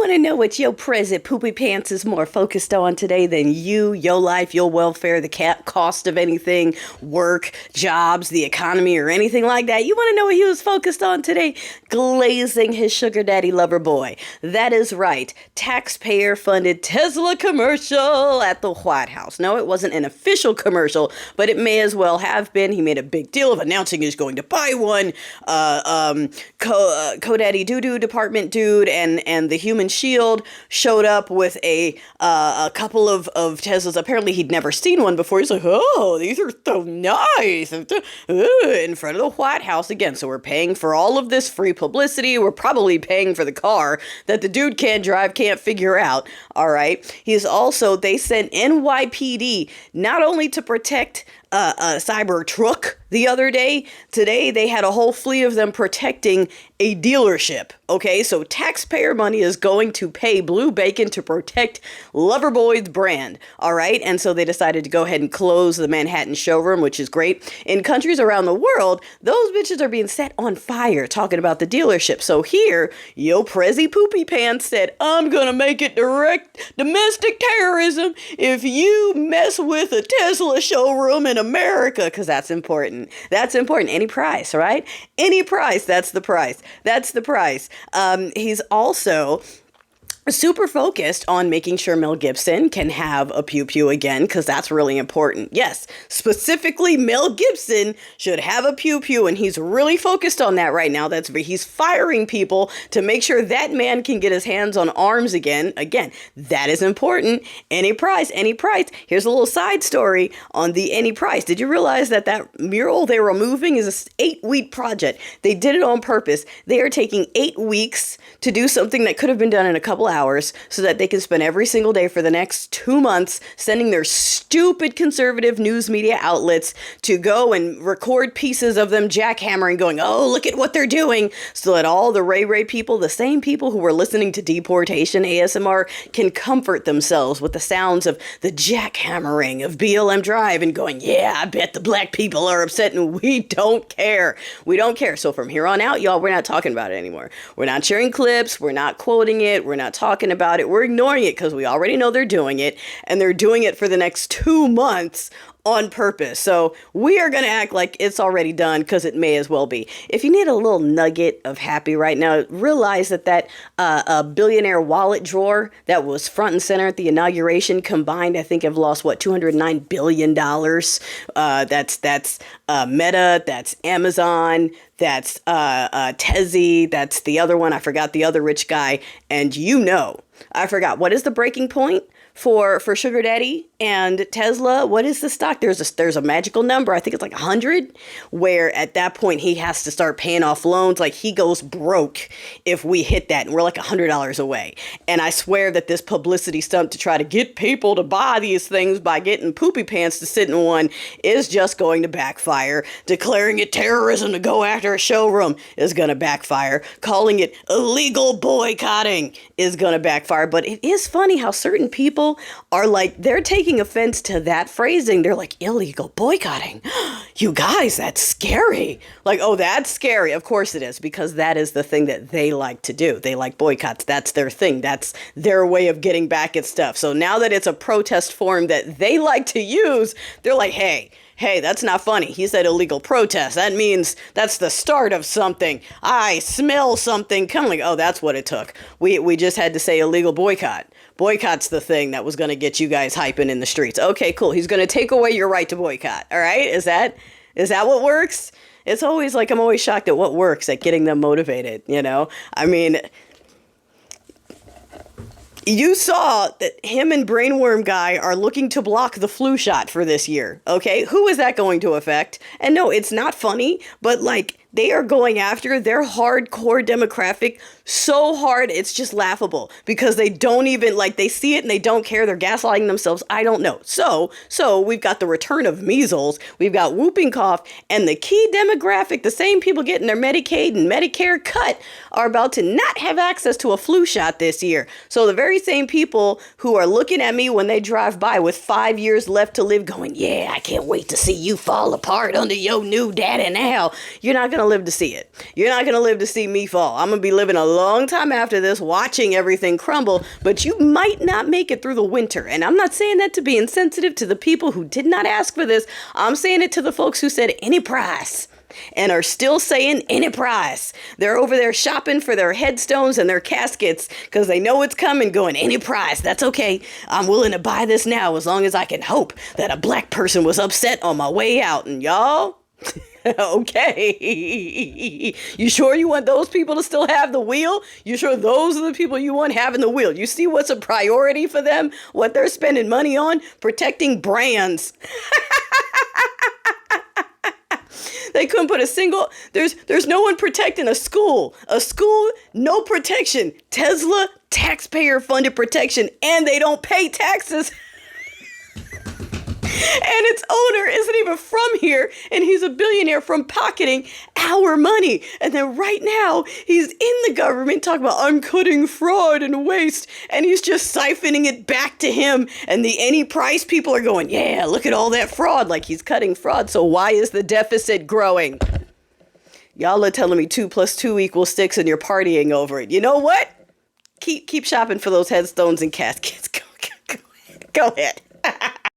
want to know what your Prezzy Poopy Pants is more focused on today than you, your life, your welfare, the cost of anything, work, jobs, the economy, or anything like that? You want to know what he was focused on today? Glazing his sugar daddy lover boy. That is right. Taxpayer-funded Tesla commercial at the White House. No, it wasn't an official commercial, but it may as well have been. He made a big deal of announcing he's going to buy one. Daddy Doo-Doo department dude and the Human Shield showed up with a couple of Teslas. Apparently he'd never seen one before. He's like, oh, these are so nice, in front of the White House again. So we're paying for all of this free publicity. We're probably paying for the car that the dude can't drive, can't figure out. All right. He's also, they sent NYPD not only to protect a Cybertruck the other day. Today, they had a whole fleet of them protecting a dealership. Okay, so taxpayer money is going to pay Blue Bacon to protect Loverboy's brand. All right, and so they decided to go ahead and close the Manhattan showroom, which is great. In countries around the world, those bitches are being set on fire talking about the dealership. So here, yo Prezzy Poopy Pants said, I'm gonna make it direct domestic terrorism if you mess with a Tesla showroom in America, because that's important. That's important. Any price, right? Any price. That's the price. That's the price. He's also super focused on making sure Mel Gibson can have a pew pew again, because that's really important. Yes, specifically Mel Gibson should have a pew pew, and he's really focused on that right now. He's firing people to make sure that man can get his hands on arms again. Again, that is important. Any price, any price. Here's a little side story on the any price. Did you realize that mural they were moving is an 8-week project? They did it on purpose. They are taking 8 weeks to do something that could have been done in a couple hours so that they can spend every single day for the next 2 months sending their stupid conservative news media outlets to go and record pieces of them jackhammering, going, oh, look at what they're doing, so that all the Ray people, the same people who were listening to deportation ASMR, can comfort themselves with the sounds of the jackhammering of BLM Drive and going, yeah, I bet the black people are upset and we don't care. We don't care. So from here on out, y'all, we're not talking about it anymore. We're not sharing clips. We're not quoting it. We're not talking about it. We're ignoring it because we already know they're doing it, and they're doing it for the next 2 months on purpose. So we are going to act like it's already done because it may as well be. If you need a little nugget of happy right now, realize that a billionaire wallet drawer that was front and center at the inauguration combined, I think, have lost, $209 billion. That's Meta, that's Amazon, that's Prezzy, that's the other one. I forgot the other rich guy. And I forgot. What is the breaking point for Sugar Daddy and Tesla? What is the stock? There's a magical number. I think it's like 100, where at that point he has to start paying off loans. Like, he goes broke if we hit that, and we're like $100 away. And I swear that this publicity stunt to try to get people to buy these things by getting Poopy Pants to sit in one is just going to backfire. Declaring it terrorism to go after a showroom is going to backfire. Calling it illegal boycotting is going to backfire. But it is funny how certain people are like, they're taking offense to that phrasing. They're like, illegal boycotting. You guys, that's scary. Like, oh, that's scary. Of course it is, because that is the thing that they like to do. They like boycotts. That's their thing. That's their way of getting back at stuff. So now that it's a protest form that they like to use, they're like, hey, that's not funny. He said illegal protest. That means that's the start of something. I smell something. Kind of like, oh, that's what it took. We just had to say illegal boycott. Boycott's the thing that was going to get you guys hyping in the streets. Okay, cool. He's going to take away your right to boycott. All right. Is that what works? It's always like, I'm always shocked at what works at getting them motivated. I mean, you saw that him and Brainworm Guy are looking to block the flu shot for this year. Okay. Who is that going to affect? And no, it's not funny, but like, they are going after their hardcore demographic so hard, it's just laughable, because they don't even, like, they see it and they don't care. They're gaslighting themselves. I don't know. So we've got the return of measles. We've got whooping cough, and the key demographic, the same people getting their Medicaid and Medicare cut, are about to not have access to a flu shot this year. So the very same people who are looking at me when they drive by with 5 years left to live going, yeah, I can't wait to see you fall apart under your new daddy now. You're not going to live to see it. You're not going to live to see me fall. I'm going to be living a long time after this watching everything crumble, but you might not make it through the winter. And I'm not saying that to be insensitive to the people who did not ask for this. I'm saying it to the folks who said any price and are still saying any price. They're over there shopping for their headstones and their caskets because they know it's coming, going any price. That's okay. I'm willing to buy this now as long as I can hope that a black person was upset on my way out. And y'all... Okay. You sure you want those people to still have the wheel? You sure those are the people you want having the wheel? You see what's a priority for them? What they're spending money on? Protecting brands. They couldn't put a single, there's no one protecting a school. A school, no protection. Tesla, taxpayer funded protection, and they don't pay taxes. And its owner isn't even from here, and he's a billionaire from pocketing our money. And then right now, he's in the government talking about, I'm cutting fraud and waste, and he's just siphoning it back to him. And the any price people are going, yeah, look at all that fraud, like he's cutting fraud. So why is the deficit growing? Y'all are telling me 2 + 2 = 6 and you're partying over it. You know what? Keep shopping for those headstones and caskets. Go ahead.